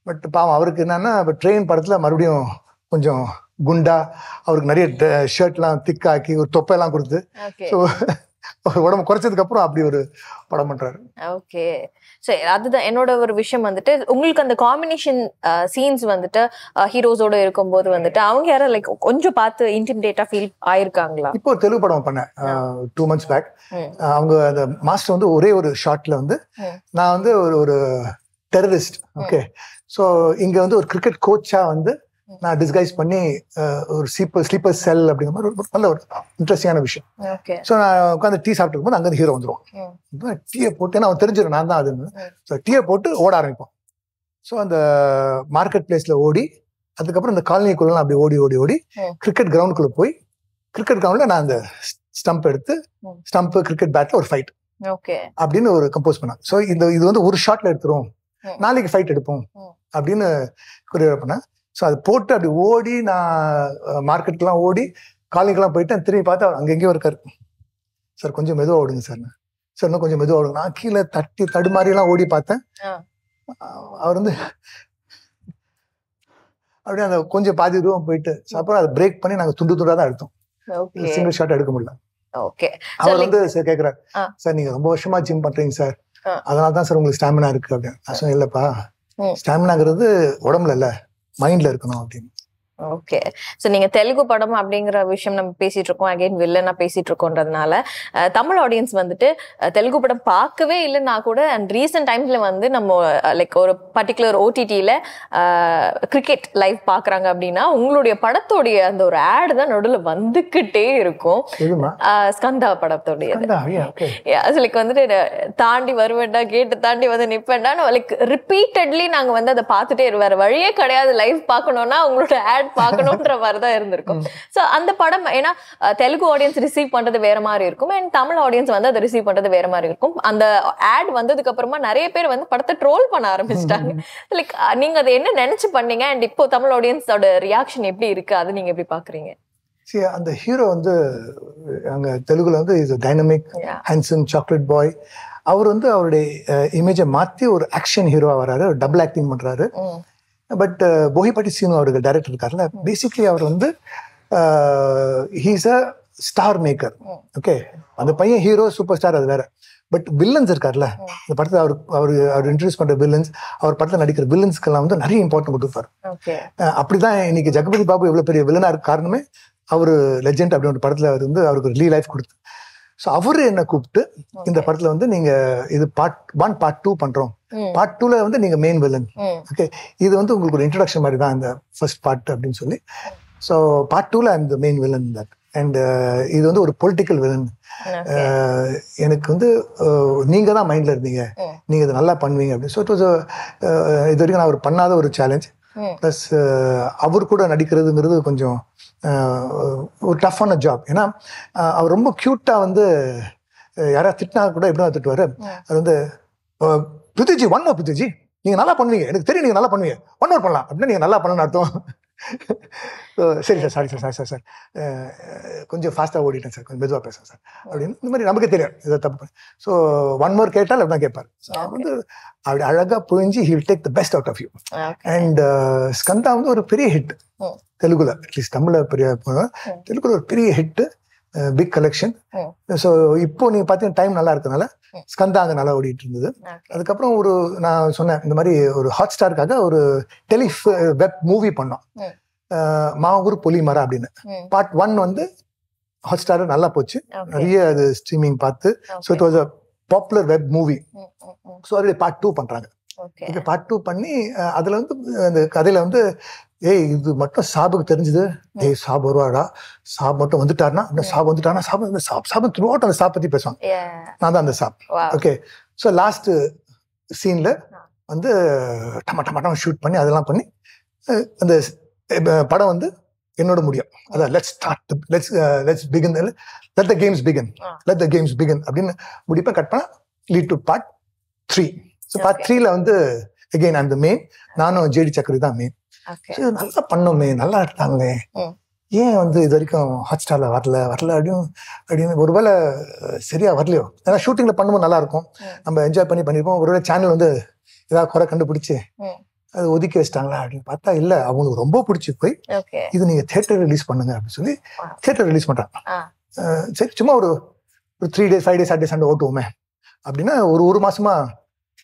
பட் பாவம் அவருக்கு என்னன்னா ட்ரெயின் படத்துல மறுபடியும் கொஞ்சம் குண்டா அவருக்கு நிறைய ஷர்ட்லாம் திக்காக்கி ஒரு தொப்பையெல்லாம் கொடுத்து ஸோ உடம்பு குறைச்சதுக்கு அப்புறம் அப்படி ஒரு படம் பண்றாரு. ஓகே. சரி, அதுதான் என்னோட ஒரு விஷயம் வந்துட்டு உங்களுக்கு அந்த காம்பினேஷன் சீன்ஸ் வந்துட்டு ஹீரோஸோட இருக்கும்போது வந்துட்டு அவங்க யாரும் லைக் கொஞ்சம் பார்த்து இன்டிமிடேட்டா ஃபீல் ஆயிருக்காங்களா? இப்போ தெலுங்கு படம் பண்ணேன் 2 months பேக். அவங்க அந்த மாஸ்டர் வந்து ஒரே ஒரு ஷாட்ல வந்து நான் வந்து ஒரு டெரரிஸ்ட். ஓகே. ஸோ இங்க வந்து ஒரு கிரிக்கெட் கோச்சா வந்து நான் டிஸ்கைஸ் பண்ணி ஒரு ஸ்லீப்பர் செல் அப்படிங்கிற மாதிரி ஒரு நல்ல ஒரு இன்ட்ரெஸ்டிங்கான விஷயம். ஸோ நான் உட்காந்து டீ சாப்பிட்டு இருக்கும்போது அங்கே ஹீரோ வந்துடுவோம். டீயை போட்டு அவன் தெரிஞ்சிடும் நான் தான் அதுன்னு. ஸோ டீயை போட்டு ஓட ஆரம்பிப்போம். ஸோ அந்த மார்க்கெட் பிளேஸ்ல ஓடி அதுக்கப்புறம் இந்த காலனிக்குள்ளலாம் அப்படி ஓடி ஓடி ஓடி கிரிக்கெட் கிரவுண்டுக்குள்ள போய் கிரிக்கெட் கிரவுண்ட்ல நான் அந்த ஸ்டம்ப் எடுத்து ஸ்டம்ப் கிரிக்கெட் பேட்ல ஒரு ஃபைட் அப்படின்னு ஒரு கம்போஸ் பண்ணேன். ஸோ இது வந்து ஒரு ஷாட்ல எடுத்துரும், நாளைக்கு ஃபைட் எடுப்போம் அப்படின்னு கொரியோகிராஃப் பண்ணேன். ஸோ அது போட்டு அப்படி ஓடி நான் மார்க்கெட்லாம் ஓடி காலனிக்கெல்லாம் போயிட்டேன். திரும்பி பார்த்தா அங்கே எங்கேயோ இருக்காரு. சார் கொஞ்சம் மெதுவாக ஓடுங்க சார். சார் இன்னும் கொஞ்சம் மெதுவாக ஓடுங்க. நான் கீழே தடுமாறியெல்லாம் ஓடி பார்த்தேன். அவர் வந்து அப்படியே அந்த கொஞ்சம் பாதி தூரம் போயிட்டு அப்புறம் அதை பிரேக் பண்ணி நாங்கள் துண்டு துண்டாக தான் எடுத்தோம். சிங்கிள் ஷாட் எடுக்க முடியல. அவர் வந்து சார் கேட்குறாரு, சார் நீங்க ரொம்ப வருஷமா ஜிம் பண்றீங்க சார், அதனால தான் சார் உங்களுக்கு ஸ்டாமினா இருக்கு அப்படின்னு. நான் சொன்னேன் இல்லப்பா, ஸ்டாமினாங்கிறது உடம்புல இல்ல மைண்ட்ல இருக்கணும் அப்படின்னு. ஓகே. ஸோ நீங்க தெலுங்கு படம் அப்படிங்கிற விஷயம் நம்ம பேசிட்டு இருக்கோம், அகைன் வில்லனா பேசிட்டு இருக்கோன்றதுனால தமிழ் ஆடியன்ஸ் வந்துட்டு தெலுங்கு படம் பார்க்கவே இல்லைன்னா கூட அண்ட் ரீசெண்ட் டைம்ஸ்ல வந்து நம்ம லைக் ஒரு பர்டிகுலர் ஓடிடியில கிரிக்கெட் லைவ் பாக்குறாங்க அப்படின்னா உங்களுடைய படத்தோடைய அந்த ஒரு ஆட் தான் நடுவில் வந்துகிட்டே இருக்கும். ஸ்கந்தா படத்தோடைய லைக் வந்துட்டு தாண்டி வருவேன்டா, கேட்டு தாண்டி வந்து நிப்பேன்டா, லைக் ரிப்பீட்டட்லி நாங்க வந்து அதை பார்த்துட்டே வேற வழியே கிடையாது, லைவ் பார்க்கணும்னா உங்களோட ஆட் பார்க்கணும்ன்ற மாதிரிதான் இருந்திருக்கும். சோ அந்த படம் ஏன்னா தெலுங்கு ஆடியன்ஸ் ரிசீவ் பண்றது வேற மாதிரி இருக்கும் அண்ட் தமிழ் ஆடியன்ஸ் வந்து அதை ரிசீவ் பண்றது வேற மாதிரி இருக்கும். அந்த ஆட் வந்ததுக்கு அப்புறமா நிறைய பேர் வந்து படத்தை ட்ரோல் பண்ண ஆரம்பிச்சிட்டாங்க. லைக் நீங்க அதை என்ன நினைச்சு பண்ணீங்க அண்ட் இப்போ தமிழ் ஆடியன்ஸோட ரியாக்ஷன் எப்படி இருக்கு, அது நீங்க எப்படி பாக்குறீங்க? அந்த ஹீரோ வந்து அங்க தெலுங்குல வந்து is dynamic handsome chocolate boy. அவர் வந்து அவருடைய இமேஜை மாத்தி ஒரு ஆக்ஷன் ஹீரோவா வர்றாரு, டபுள் ஆக்டிங் பண்றாரு. பட் போகிப்பட்டி சீனு அவர்கள் டைரக்டர் இருக்காருல்ல, பேசிக்லி அவர் வந்து he's a star maker. Okay, அந்த பையன் ஹீரோ சூப்பர் ஸ்டார் அது வேற. பட் வில்லன்ஸ் இருக்கார்ல, இந்த படத்தை அவர் இன்ட்ரடியூஸ் பண்ற வில்லன்ஸ், அவர் படத்தில் நடிக்கிற வில்லன்ஸ்க்கெல்லாம் வந்து நிறைய இம்பார்ட்டன் கொடுப்பாரு. அப்படிதான் இன்னைக்கு ஜெகபதி பாபு எவ்வளவு பெரிய வில்லனா இருக்கு காரணமே அவரு லெஜெண்ட் அப்படி ஒரு படத்துல அவர் வந்து அவருக்கு ரீ லைஃப் கொடுத்து. ஸோ அவரு என்ன கூப்பிட்டு இந்த படத்துல வந்து நீங்க இது பார்ட் 1 பார்ட் 2 பண்றோம், பார்ட் 2ல வந்து நீங்க மெயின் வில்லன். ஓகே, இது வந்து உங்களுக்கு ஒரு இன்ட்ரடக்ஷன் மாதிரி தான் இந்த ஃபர்ஸ்ட் பார்ட் அப்படின்னு சொல்லி. ஸோ பார்ட் 2ல I'm the main villain that. And இது வந்து ஒரு பொலிட்டிக்கல் வில்லன். எனக்கு வந்து நீங்க தான் மைண்ட்ல இருந்தீங்க, நீங்க இதை நல்லா பண்ணுவீங்க அப்படின்னு. ஸோ இட் வாஸ் இது வரைக்கும் நான் அவர் பண்ணாத ஒரு சேலஞ்ச். ப்ளஸ் அவர் கூட நடிக்கிறதுங்கிறது கொஞ்சம் ஒரு டஃப்பான ஜாப். ஏன்னா அவர் ரொம்ப கியூட்டா வந்து யாராவது திட்டினா கூட எப்படி திட்டுவாரு, அது வந்து பிருத்திஜி ஒன் மோர், பிருத்திஜி நீங்க நல்லா பண்ணுவீங்க, எனக்கு தெரியும் நீங்க நல்லா பண்ணுவீங்க, ஒன் மோர் பண்ணலாம் அப்படின்னா நீங்க நல்லா பண்ணணும்னு அர்த்தம். சரி sir, sorry sir, sir sir கொஞ்சம் ஃபாஸ்ட்டாக ஓடிட்டேன் சார், கொஞ்சம் மெதுவாக பேசுறேன் சார் அப்படின்னு. இந்த மாதிரி நமக்கு தெரியும் இதை தப்பு. ஸோ ஒன் மோர் கேட்டால் அப்படிதான் கேட்பார். ஸோ வந்து அப்படி அழகாக புரிஞ்சு he will take the best out of you. And Skanda வந்து ஒரு பெரிய ஹிட் தெலுங்குல, அட்லீஸ்ட் தமிழ்ல பெரிய, தெலுங்குல ஒரு பெரிய ஹிட், பிக் கலெக்ஷன். ஸோ இப்போ நீங்க பார்த்தீங்கன்னா டைம் நல்லா இருக்கனால ஸ்கந்தா அங்கே நல்லா ஓடிட்டு இருந்தது. அதுக்கப்புறம் ஒரு நான் சொன்னேன் இந்த மாதிரி ஒரு ஹாட் ஸ்டாருக்காக ஒரு வெப் மூவி பண்ணோம், மாவூர் புலிமரா அப்படின்னு. பார்ட் 1 வந்து ஹாட் ஸ்டார் நல்லா போச்சு, நிறைய அது ஸ்ட்ரீமிங் பார்த்து. So it was a popular web movie. So அது பார்ட் 2 பண்றாங்க. பார்ட் 2 பண்ணி அதுல வந்து அந்த கதையில வந்து ஏய் இது மட்டும் சாபுக்கு தெரிஞ்சது, ஏய் சாப் வருவாடா, சாப் மட்டும் வந்துட்டாருன்னா, சாப் வந்துட்டாருன்னா சாப் த்ரூ அவுட் அந்த சாப் பத்தி பேசுவாங்க, நான் தான் அந்த சாப். ஓகே, ஸோ லாஸ்ட் சீன்ல வந்து டமா ஷூட் பண்ணி அதெல்லாம் பண்ணி அந்த படம் வந்து என்னோட முடியும். அதான் let's begin, let the games begin அப்படின்னு முடிப்பேன். கட் பண்ணா lead to part 3. So part 3ல வந்து அகெயின் அந்த மெயின், நானும் ஜேடி சக்கரி தான் மெயின். நல்லா பண்ணோமே, நல்லா எடுத்தாங்களே, ஏன் வந்து இது வரைக்கும் ஹாட்ஸ்டார்ல வரல அப்படின்னு ஒருவேளை சரியா வரலையோ. ஏன்னா ஷூட்டிங்ல பண்ணும்போது நல்லா இருக்கும், நம்ம என்ஜாய் பண்ணிருப்போம். ஒருவேளை சேனல் வந்து ஏதாவது குறை கண்டுபிடிச்சு அது ஒதுக்கி வச்சிட்டாங்களா அப்படின்னு பார்த்தா இல்ல, அவங்களுக்கு ரொம்ப பிடிச்சி போய் இது நீங்க தியேட்டர் ரிலீஸ் பண்ணுங்க அப்படின்னு சொல்லி தியேட்டர் ரிலீஸ் பண்றாங்க. சரி சும்மா ஒரு 3 days 5 days Saturday Sunday ஓட்டுவோமே அப்படின்னா ஒரு மாசமா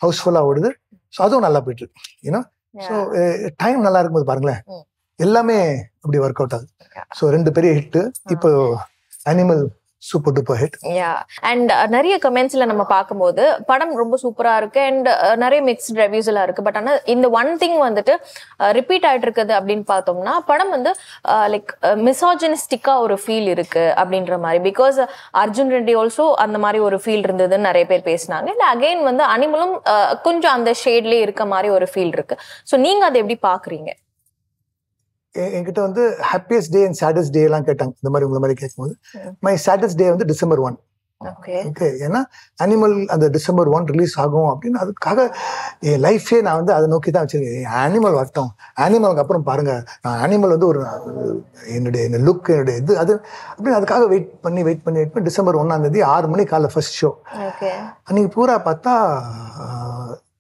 ஹவுஸ்ஃபுல்லா ஓடுது. ஸோ அதுவும் நல்லா போயிட்டு இருக்கு. ஏன்னா ஸோ டைம் நல்லா இருக்கும்போது பாருங்களேன் எல்லாமே அப்படி ஒர்க் அவுட் ஆகுது. ஸோ 2 பெரிய ஹிட். இப்போ animal super duper hit. And நிறைய கமெண்ட்ஸ்ல நம்ம பார்க்கும்போது படம் ரொம்ப சூப்பரா இருக்கு அண்ட் நிறைய மிக்ஸ்ட் ரிவ்யூஸ் எல்லாம் இருக்கு. பட் ஆனா இந்த ஒன் திங் வந்துட்டு ரிப்பீட் ஆயிட்டு இருக்குது அப்படின்னு பார்த்தோம்னா படம் வந்து லைக் மிசாஜினிஸ்டிக்கா ஒரு ஃபீல் இருக்கு அப்படின்ற மாதிரி. பிகாஸ் அர்ஜுன் ரெட்டி ஆல்சோ அந்த மாதிரி ஒரு ஃபீல் இருந்ததுன்னு நிறைய பேர் பேசினாங்க. இல்ல அகைன் வந்து அனிமலும் கொஞ்சம் அந்த ஷேட்லயே இருக்க மாதிரி ஒரு ஃபீல் இருக்கு. ஸோ நீங்க அதை எப்படி பாக்குறீங்க? என்கிட்ட வந்து ஹாப்பியஸ்ட் டே அண்ட் சேடஸ்ட் டே எல்லாம் கேட்டாங்க. இந்த மாதிரி உங்களை மாதிரி கேட்கும்போது மை சேடஸ்ட் டே வந்து December 1. ஓகே, ஏன்னா அனிமல் அந்த December 1 ரிலீஸ் ஆகும் அப்படின்னு அதுக்காக என் லைஃபே நான் வந்து அதை நோக்கி தான் வச்சிருக்கேன். அனிமல் வரட்டும், அனிமலுக்கு அப்புறம் பாருங்க நான் அனிமல் வந்து ஒரு என்னுடைய லுக் என்னுடைய இது அது அப்படின்னு அதுக்காக வெயிட் பண்ணி December 1 6 மணி காலைல ஃபர்ஸ்ட் ஷோ. அன்னைக்கு பூரா பார்த்தா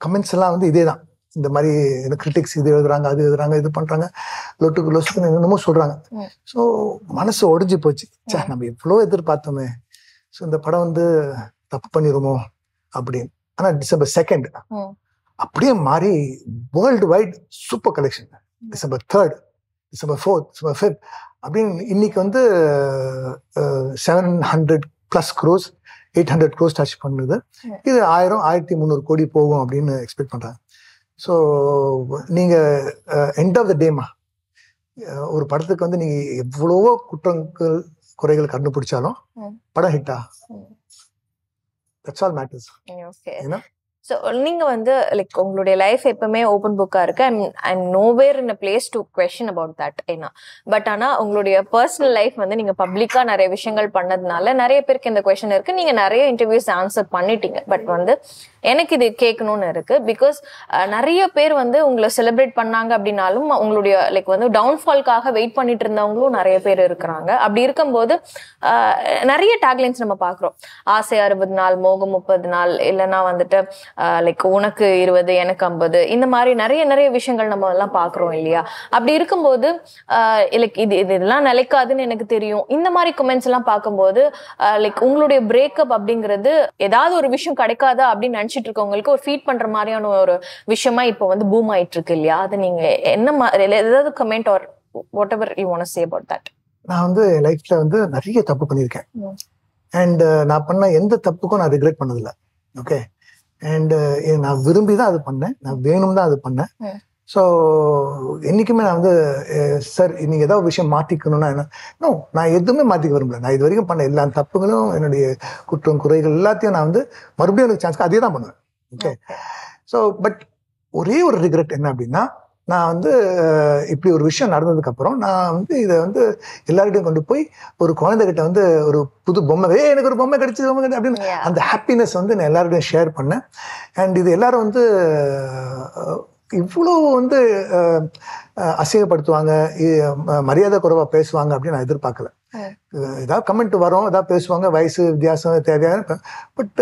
கமெண்ட்ஸ் எல்லாம் வந்து இதே தான். இந்த மாதிரி கிரிட்டிக்ஸ் இது எழுதுறாங்க, அது எழுதுறாங்க, இது பண்றாங்க, லொசுக்கு என்னமோ சொல்றாங்க. ஸோ மனசு உடைஞ்சு போச்சு. சே நம்ம எவ்வளோ எதிர்பார்த்தோமே, ஸோ இந்த படம் வந்து தப்பு பண்ணிருமோ அப்படின்னு. ஆனா December 2 அப்படியே மாறி world wide super collection. December 3, December 4, December 5 அப்படின்னு இன்னைக்கு வந்து 700+ crores 800 crores டச் பண்ணுது. இது 1300 கோடி போகும் அப்படின்னு எக்ஸ்பெக்ட் பண்றாங்க. ஸோ நீங்கள் எண்ட் ஆஃப் த டேமா ஒரு படத்துக்கு வந்து நீங்கள் எவ்வளவோ குற்றங்கள் குறைகள் கண்டுபிடிச்சாலும் படம் ஹிட்டா, தட்ஸ் ஆல் மேட்டர்ஸ். ஏன்னா ஸோ நீங்க வந்து லைக் உங்களுடைய லைஃப் எப்பவுமே ஓப்பன் புக்கா இருக்கு. I'm nowhere in a place to question about that. ஏன்னா பட் ஆனா உங்களுடைய பர்சனல் லைஃப் வந்து நீங்க பப்ளிக்கா நிறைய விஷயங்கள் பண்ணதுனால நிறைய பேருக்கு இந்த கொஸ்டின் இருக்கு. நீங்க நிறைய இன்டர்வியூஸ் ஆன்சர் பண்ணிட்டீங்க. பட் வந்து எனக்கு இது கேட்கணும்னு இருக்கு. பிகாஸ் நிறைய பேர் வந்து உங்களை செலிப்ரேட் பண்ணாங்க அப்படின்னாலும் உங்களுடைய லைக் வந்து டவுன்ஃபால்காக வெயிட் பண்ணிட்டு இருந்தவங்களும் நிறைய பேர் இருக்கிறாங்க. அப்படி இருக்கும்போது நிறைய டேக்லைன்ஸ் நம்ம பாக்குறோம். ஆசை 60 நாள், மோகம் 30 நாள், இல்லைன்னா வந்துட்டு லைக் உனக்கு 20 எனக்கு 50, இந்த மாதிரி நிறைய விஷயங்கள் நம்ம எல்லாம் பாக்குறோம் இல்லையா? அப்படி இருக்கும்போது லைக் இதெல்லாம் நிலைக்காதுன்னு எனக்கு தெரியும். இந்த மாதிரி கமெண்ட்ஸ் எல்லாம் பார்க்கும்போது லைக் உங்களுடைய பிரேக்கப் அப்படிங்கிறது ஏதாவது ஒரு விஷயம் கிடைக்காதா அப்படின்னு நினைச்சிட்டு இருக்கவங்களுக்கு ஒரு ஃபீட் பண்ற மாதிரியான ஒரு விஷயமா இப்போ வந்து பூம் ஆயிட்டு இருக்கு இல்லையா? அது நீங்க என்ன ஏதாவது comment R what ever you want to say about that? நான் வந்து லைஃப்ல வந்து நிறைய தப்பு பண்ணியிருக்கேன். அண்ட் நான் பண்ண எந்த தப்புக்கும் நான் ரிக்ரெட் பண்ணதில்லை. ஓகே, அண்ட் நான் விரும்பி தான் அது பண்ணேன், நான் வேணும் தான் அது பண்ணேன். ஸோ என்றைக்குமே நான் வந்து சார் நீங்கள் ஏதாவது விஷயம் மாற்றிக்கணும்னா என்ன, நோ நான் எதுவுமே மாற்றிக்க விரும்பல. நான் இது வரைக்கும் பண்ண எல்லா தப்புகளும் என்னுடைய குற்றம் குறைகள் எல்லாத்தையும் நான் வந்து மறுபடியும் எனக்கு சான்ஸ் அதே தான் பண்ணுவேன். ஓகே, ஸோ பட் ஒரே ஒரு ரிக்ரெட் என்ன அப்படின்னா, நான் வந்து இப்படி ஒரு விஷயம் நடந்ததுக்கப்புறம் நான் வந்து இதை வந்து எல்லார்கிட்டையும் கொண்டு போய் ஒரு குழந்தைகிட்ட வந்து ஒரு புது பொம்மை, எனக்கு ஒரு பொம்மை கிடைச்சது அப்படின்னு அந்த ஹாப்பினஸ் வந்து நான் எல்லாருடையும் ஷேர் பண்ணேன். அண்ட் இது எல்லாரும் வந்து இவ்வளோ வந்து அசிங்கப்படுத்துவாங்க, மரியாதை குறைவாக பேசுவாங்க அப்படின்னு நான் எதிர்பார்க்கல. ஏதாவது கமெண்ட் வரும், ஏதாவது பேசுவாங்க, வயசு வித்தியாசம் தேவையான, பட்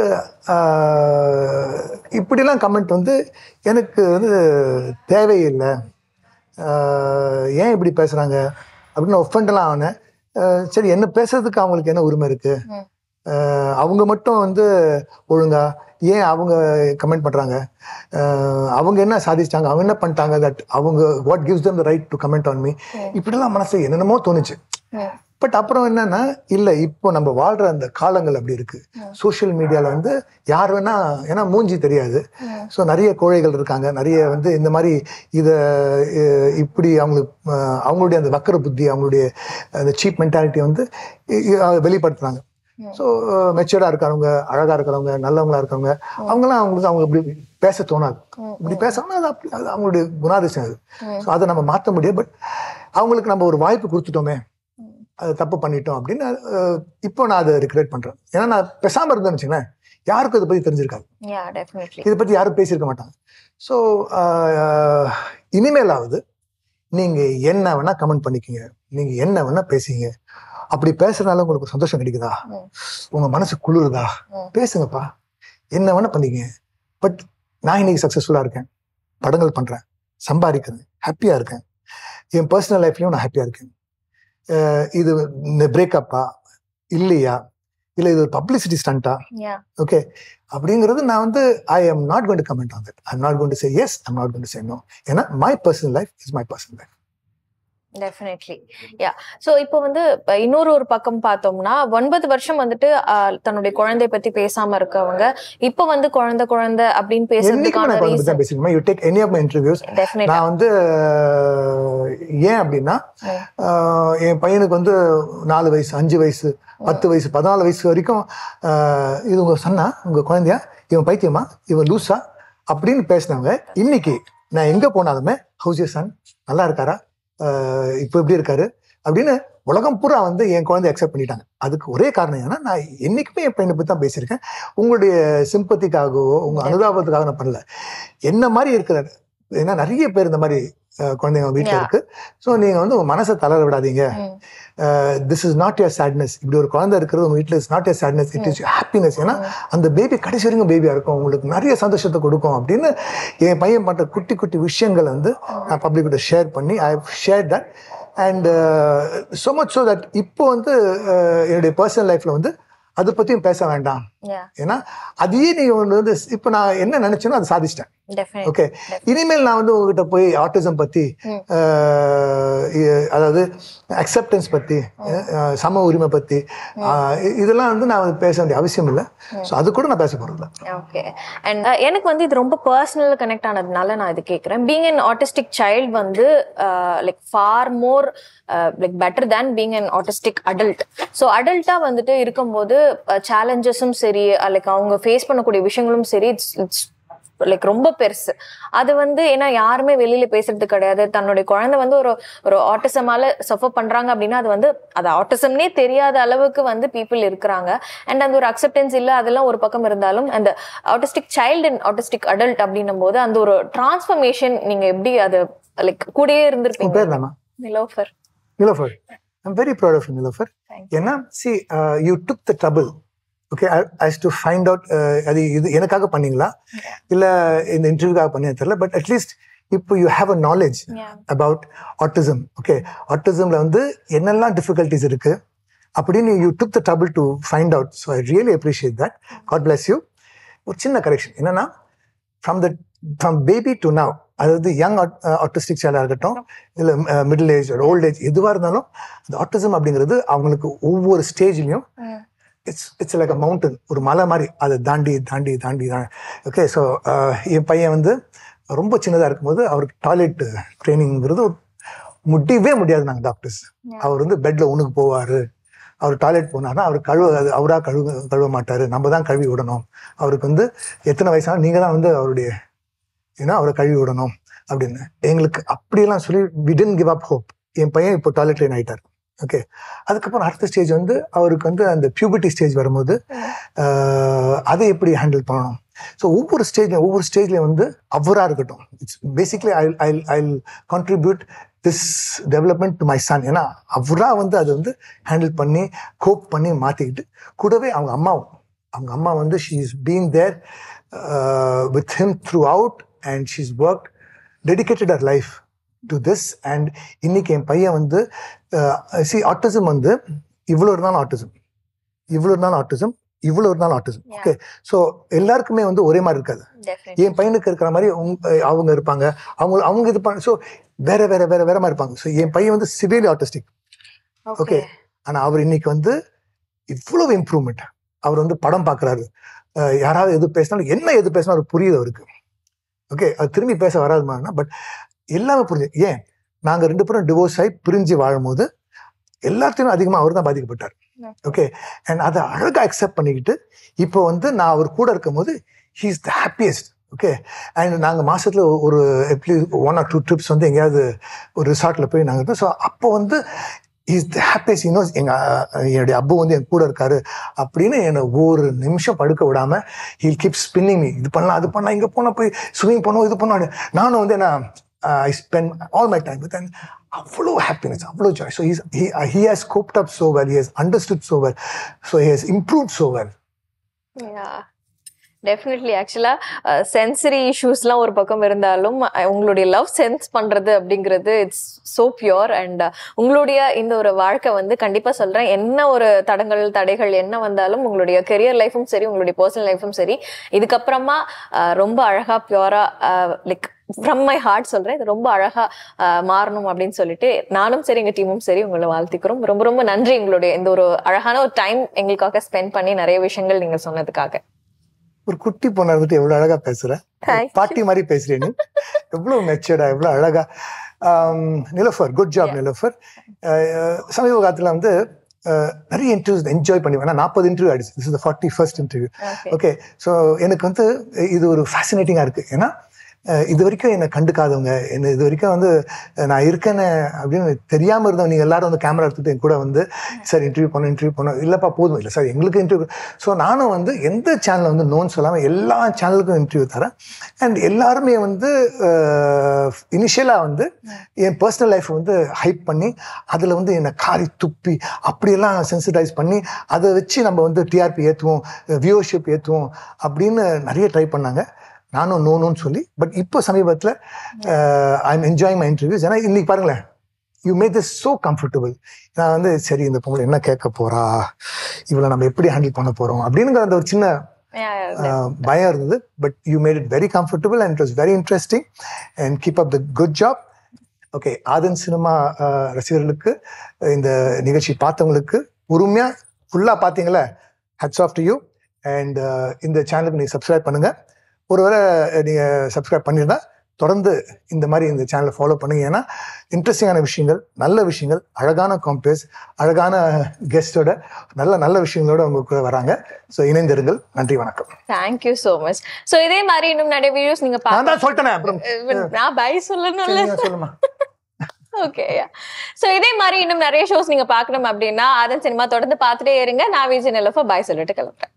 இப்படிலாம் கமெண்ட் வந்து எனக்கு வந்து தேவையில்லை. ஏன் இப்படி பேசுகிறாங்க அப்படின்னு ஒஃபெண்டெல்லாம் ஆனேன். சரி என்ன பேசுறதுக்கு அவங்களுக்கு என்ன உரிமை இருக்கு? அவங்க மட்டும் வந்து ஒழுங்கா ஏன் அவங்க கமெண்ட் பண்றாங்க? அவங்க என்ன சாதிச்சிட்டாங்க, அவங்க என்ன பண்ணிட்டாங்க, தட் அவங்க what gives them the right to comment on me? இப்படிலாம் மனசு என்னென்னமோ தோணுச்சு. பட் அப்புறம் என்னன்னா, இல்ல இப்போ நம்ம வாழ்ற அந்த காலங்கள் அப்படி இருக்கு. சோசியல் மீடியால வந்து யார் வேணா, ஏன்னா மூஞ்சி தெரியாது, ஸோ நிறைய கோழைகள் இருக்காங்க, நிறைய வந்து இந்த மாதிரி இதை இப்படி அவங்களுடைய அந்த வக்கர புத்தி, அவங்களுடைய அந்த சீப் மென்டாலிட்டி வந்து வெளிப்படுத்துறாங்க. ஸோ மெச்சூர்டா இருக்கிறவங்க, அழகா இருக்கிறவங்க, நல்லவங்களா இருக்கிறவங்க, அவங்களாம் அவங்க இப்படி பேச தோணாது. இப்படி பேசணும்னா அது அவங்களுடைய குணாதிசயம். அது ஸோ அதை நம்ம மாற்ற முடியாது. பட் அவங்களுக்கு நம்ம ஒரு வாய்ப்பு கொடுத்துட்டோமே, அது தப்பு பண்ணிட்டோம் அப்படின்னு இப்போ நான் அதை ரிக்ரெட் பண்றேன். ஏன்னா நான் பேசாம இருந்தேன்னு வச்சுங்களேன், யாருக்கும் இதை பத்தி தெரிஞ்சிருக்காது, இதை பத்தி யாரும் பேசியிருக்க மாட்டாங்க. ஸோ இனிமேலாவது நீங்க என்ன வேணா கமெண்ட் பண்ணிக்கங்க, நீங்க என்ன வேணா பேசிங்க. அப்படி பேசுறதுனால உங்களுக்கு சந்தோஷம் கிடைக்குதா, உங்க மனசு குளிருதா, பேசுங்கப்பா, என்ன வேணா பண்ணிக்கங்க. பட் நான் இன்னைக்கு சக்சஸ்ஃபுல்லா இருக்கேன், படங்கள் பண்றேன், சம்பாதிக்கிறேன், ஹாப்பியா இருக்கேன், என் பர்சனல் லைஃப்லயும் நான் ஹாப்பியா இருக்கேன். இது பிரேக்கப்பா இல்லையா, இல்ல இது ஒரு பப்ளிசிட்டி ஸ்டண்டா, ஓகே அப்படிங்கிறது நான் வந்து I am not going to comment on that. I am not going to say yes, I am not going to say no. ஏன்னா my personal life is my personal life. Definitely yeah. So இப்போ வந்து இன்னொரு பக்கம் பார்த்தோம்னா 9 வருஷம் வந்துட்டு தன்னுடைய குழந்தை பத்தி பேசாம இருக்கவங்க இப்போ வந்து குழந்தை அப்படின்னு பேசுறதுக்கான reason you take any of my interviews. நான் வந்து ஏன் அப்படின்னா என் பையனுக்கு வந்து 4 வயசு 5 வயசு 10 வயசு 14 வயசு வரைக்கும் இது உங்க சன்னா, உங்க குழந்தையா, இவன் பைத்தியமா, இவன் லூசா அப்படின்னு பேசினவங்க இன்னைக்கு நான் எங்க போனாலுமே ஹவுஸ் யூர் சன், நல்லா இருக்காரா, இப்போ எப்படி இருக்காரு அப்படின்னு உலகம் பூரா வந்து என் குழந்தை அக்செப்ட் பண்ணிட்டாங்க. அதுக்கு ஒரே காரணம் ஏன்னா நான் என்னைக்குமே என் பையனை பற்றி தான் பேசியிருக்கேன். உங்களுடைய சிம்பத்திக்காகவோ உங்க அனுதாபத்துக்காக நான் பண்ணல. என்ன மாதிரி இருக்கிறாரு, ஏன்னா நிறைய பேர் இந்த மாதிரி குழந்தைங்க வீட்டில் இருக்கு. ஸோ நீங்க வந்து உங்க மனசை தளர விடாதீங்க. This is not your sadness. இப்படி ஒரு குழந்தை இருக்கிறது உங்க வீட்டில் is not your sadness, it is happiness. ஏன்னா அந்த பேபி கடைசி வரைக்கும் பேபியா இருக்கும், உங்களுக்கு நிறைய சந்தோஷத்தை கொடுக்கும் அப்படின்னு என் பையன் பண்ற குட்டி குட்டி விஷயங்கள் வந்து நான் பப்ளிக்கிட்ட ஷேர் பண்ணி ஐ share that. And so much so that இப்போ வந்து என்னுடைய பர்சனல் லைஃப்ல வந்து அதை பத்தியும் பேச வேண்டாம். ஏன்னா அதையே நீங்க வந்து இப்போ நான் என்ன நினைச்சேனோ அதை சாதிச்சிட்டேன். ஓகே, இனிமேல் நான் வந்து உங்ககிட்ட போய் ஆட்டிசம் பத்தி, அதாவது அக்செப்டன்ஸ் பத்தி, சம உரிமை பத்தி இதெல்லாம் வந்து நான் பேச வேண்டிய அவசியம் இல்லை. ஸோ அது கூட நான் பேச போறதில்ல. ஓகே, அண்ட் எனக்கு வந்து இது ரொம்ப பர்சனல் கனெக்ட் ஆனதுனால நான் இது கேட்குறேன். பீங் அன் ஆட்டிஸ்டிக் சைல்டு வந்து like far more like better than being an autistic adult. So அடல்ட்டா வந்துட்டு இருக்கும்போது சேலஞ்சஸும் சரி, லைக் அவங்க ஃபேஸ் பண்ணக்கூடிய விஷயங்களும் சரி, இட்ஸ் லைக் ரொம்ப பெருசு. அது வந்து ஏன்னா யாருமே வெளியில பேசுறது கிடையாது. தன்னுடைய குழந்தை வந்து ஒரு ஆட்டிசமால சஃபர் பண்றாங்க அப்படின்னா அது வந்து அது ஆட்டிசம்னே தெரியாத அளவுக்கு வந்து பீப்புள் இருக்கிறாங்க. அண்ட் அந்த ஒரு அக்செப்டன்ஸ் இல்லை, அதெல்லாம் ஒரு பக்கம் இருந்தாலும் அந்த autistic child and autistic adult அப்படின்னும் போது அந்த ஒரு டிரான்ஸ்ஃபர்மேஷன் நீங்க எப்படி அது லைக் கூடயே இருந்திருப்பீங்க. Nilofer. I'm very proud of you, Nilofer. ஏன்னா see you took the trouble, okay, as to find out அது இது எனக்காக பண்ணீங்களா இல்ல இந்த இன்டர்வியூக்காக பண்ணி தெரியல, பட் அட்லீஸ்ட் இப்போ you have a knowledge about autism. Okay, ஆட்டிசம்ல வந்து என்னெல்லாம் டிஃபிகல்ட்டிஸ் இருக்கு அப்படின்னு you took the trouble to find out. So I really appreciate that. God bless you. ஒரு சின்ன கரெக்ஷன் என்னன்னா, ஃப்ரம் பேபி டு நவ், அதாவது யங் ஆட்டிஸ்டிக் சைல்டாக இருக்கட்டும் இல்லை மிடில் ஏஜ் ஓல்ட் ஏஜ் எதுவாக இருந்தாலும் அந்த ஆட்டிசம் அப்படிங்கிறது அவங்களுக்கு ஒவ்வொரு ஸ்டேஜ்லையும் இட்ஸ் லைக் அ மவுண்டன், ஒரு மலை மாதிரி. அதை தாண்டி தாண்டி தாண்டி தான். ஓகே, ஸோ என் பையன் வந்து ரொம்ப சின்னதாக இருக்கும்போது அவருக்கு டாய்லெட் ட்ரைனிங்கிறது முடியவே முடியாது. நாங்கள் டாக்டர்ஸ் அவர் வந்து பெட்டில் உனக்கு போவார், அவர் டாய்லெட் போனார்னா அவர் அவராக கழுவ மாட்டார், நம்ம தான் கழுவி விடணும். அவருக்கு வந்து எத்தனை வயசான நீங்கள் தான் வந்து அவருடைய ஏன்னா அவரை கழுவி விடணும் அப்படின்னு எங்களுக்கு அப்படியெல்லாம் சொல்லி we didn't give up hope. என் பையன் இப்போ டாய்லெட் ட்ரெயின் ஆகிட்டார். ஓகே, அதுக்கப்புறம் அடுத்த ஸ்டேஜ் வந்து அவருக்கு வந்து அந்த பியூபர்ட்டி ஸ்டேஜ் வரும்போது அதை எப்படி ஹேண்டில் பண்ணணும். ஸோ ஒவ்வொரு ஸ்டேஜ்லையும் வந்து அவராக இருக்கட்டும். It's basically I contribute this development to my son. ஏன்னா அவராக வந்து அதை வந்து ஹேண்டில் பண்ணி கோப் பண்ணி மாற்றிக்கிட்டு கூடவே அவங்க அம்மா வந்து she is been there with him throughout and she's worked, dedicated her life to this. And இன்னைக்கு என் பையன் வந்து ஆட்டிசம் வந்து இவ்வளோ இருந்தாலும் ஆட்டிசம். ஓகே, ஸோ எல்லாருக்குமே வந்து ஒரே மாதிரி இருக்காது. என் பையனுக்கு இருக்கிற மாதிரி அவங்க இருப்பாங்க, அவங்க இது பண்ண. ஸோ வேற மாதிரி இருப்பாங்க. ஸோ என் பையன் வந்து சிவியர்லி ஆட்டிஸ்டிக். ஓகே, ஆனால் அவர் இன்னைக்கு வந்து இவ்வளவு இம்ப்ரூவ்மெண்ட். அவர் வந்து படம் பார்க்குறாரு, யாராவது எது பேசினாலும் எது பேசினா அவர் புரியுது அவருக்கு. ஓகே, அது திரும்பி பேச வராது மாதிரினா, பட் எல்லாமே புரிஞ்சு. ஏன் நாங்கள் 2 பேரும் டிவோர்ஸ் ஆகி பிரிஞ்சு வாழும்போது எல்லாத்தையும் அதிகமாக அவர் தான் பாதிக்கப்பட்டார். ஓகே, அண்ட் அதை அழகாக அக்செப்ட் பண்ணிக்கிட்டு இப்போ வந்து நான் அவர் கூட இருக்கும் போது he is the happiest. Okay, and நாங்கள் மாதத்தில் ஒரு எப்படி 1 or 2 ட்ரிப்ஸ் வந்து எங்கேயாவது ஒரு ரிசார்ட்டில் போய் நாங்கள் இருந்தோம். ஸோ அப்போ வந்து இஸ் த ஹாப்பியஸ்ட். என்னுடைய அப்பு வந்து என் கூட இருக்காரு அப்படின்னு என்னை ஒரு நிமிஷம் படுக்க விடாம ஹீல் கீப் ஸ்பின்னிங் மீ. இது பண்ணலாம், அது பண்ணலாம், இங்கே போனால் போய் ஸ்விமிங் பண்ணுவோம், இது பண்ணுவாங்க. நானும் வந்து என்ன I spend all my time with. அவ்வளோ ஹாப்பினஸ், அவ்வளோ Joy. So he has coped up so well, he has understood so well, so he has improved so well. Definitely. ஆக்சுவலா சென்சரி இஷ்யூஸ்லாம் ஒரு பக்கம் இருந்தாலும் உங்களுடைய லவ் சென்ஸ் பண்றது அப்படிங்கிறது இட்ஸ் சோ பியூர். அண்ட் உங்களுடைய இந்த ஒரு வாழ்க்கை வந்து கண்டிப்பா சொல்றேன், என்ன ஒரு தடைகள் என்ன வந்தாலும் உங்களுடைய கெரியர் லைஃபும் சரி, உங்களுடைய பர்சனல் லைஃபும் சரி, இதுக்கப்புறமா ரொம்ப அழகா பியூரா லைக் ஃப்ரம் மை ஹார்ட் சொல்றேன், இது ரொம்ப அழகா மாறணும் அப்படின்னு சொல்லிட்டு நானும் சரி எங்க டீமும் சரி உங்களை வாழ்த்திக்கிறோம். ரொம்ப ரொம்ப நன்றி உங்களுடைய இந்த ஒரு அழகான ஒரு டைம் எங்களுக்காக ஸ்பெண்ட் பண்ணி நிறைய விஷயங்கள் நீங்க சொன்னதுக்காக. ஒரு குட்டி பொண்ணை வந்துட்டு எவ்வளவு அழகா பேசுற, பாட்டி மாதிரி பேசுறேன்னு, எவ்வளவு மெச்சர்டா, எவ்வளவு அழகா. Nilofar, good job Nilofar. சமீப காலத்துல வந்து நிறைய இன்டர்வியூஸ் என்ஜாய் பண்ணி, வேணா 40 இன்டர்வியூ ஆயிடுச்சு. This is the 41st interview. Okay, so எனக்கு வந்து இது ஒரு ஃபேசினேட்டிங்கா இருக்கு. ஏன்னா இது வரைக்கும் என்னை கண்டுக்காதவங்க, என்ன இது வரைக்கும் வந்து நான் இருக்கேன்னு அப்படின்னு தெரியாமல் இருந்தவங்க, நீங்கள் எல்லாரும் வந்து கேமரா எடுத்துகிட்டு என் கூட வந்து சார் இன்டர்வியூ பண்ணோம், இல்லைப்பா போதும், இல்லை சார் எங்களுக்கு இன்டர்வியூ. ஸோ நானும் வந்து எந்த சேனலில் வந்து நோன்னு சொல்லாமல் எல்லா சேனலுக்கும் இன்டர்வியூ தரேன். அண்ட் எல்லாருமே வந்து இனிஷியலாக வந்து என் பர்சனல் லைஃப் வந்து ஹைப் பண்ணி அதில் வந்து என்னை காரி துப்பி அப்படியெல்லாம் சென்சிட்டைஸ் பண்ணி அதை வச்சு நம்ம வந்து டிஆர்பி ஏற்றுவோம், வியூவர்ஷிப் ஏற்றுவோம் அப்படின்னு நிறைய ட்ரை பண்ணாங்க. நானும் நோன்னு சொல்லி. பட் இப்போ சமீபத்தில் I am enjoying my interviews. ஏன்னா இன்னைக்கு பாருங்களேன், you make this so comfortable. நான் வந்து சரி இந்த பொங்கல் என்ன கேட்க போறா, இவளை நம்ம எப்படி ஹேண்டில் பண்ண போறோம் அப்படிங்கிற அந்த ஒரு சின்ன பயம் இருந்தது. But you made it very comfortable and it was very interesting and keep up the good job. Okay, Aadhan cinema ரசிகர்களுக்கு, இந்த நிகழ்ச்சி பார்த்தவங்களுக்கு, பொறுமையா ஃபுல்லாக பார்த்தீங்களா, hats off to you. And இந்த சேனலுக்கு நீங்கள் சப்ஸ்கிரைப் பண்ணுங்க. ஒருவேளை நீங்கள் சப்ஸ்கிரைப் பண்ணியிருந்தா தொடர்ந்து இந்த மாதிரி இந்த சேனலை ஃபாலோ பண்ணுங்க. ஏன்னா இன்ட்ரெஸ்டிங்கான விஷயங்கள், நல்ல விஷயங்கள், அழகான காம்பேஸ், அழகான கெஸ்டோட நல்ல விஷயங்களோட உங்க கூட வராங்க. ஸோ இணைந்திருங்கள். நன்றி, வணக்கம். Thank you so much. ஸோ இதே மாதிரி இன்னும் நிறைய வீடியோஸ் நீங்க சொல்லிட்டேன். அப்புறம் நான் பை சொல்லணும்ல, சொல்லுமா. ஓகே. ஸோ இதே மாதிரி இன்னும் நிறைய ஷோஸ் நீங்க பார்க்கணும் அப்படின்னா ஆதன் சினிமா தொடர்ந்து பார்த்துட்டே இருங்க. நான் விஜய் நிலோஃபர் பை சொல்லிட்டு கிளம்புறேன்.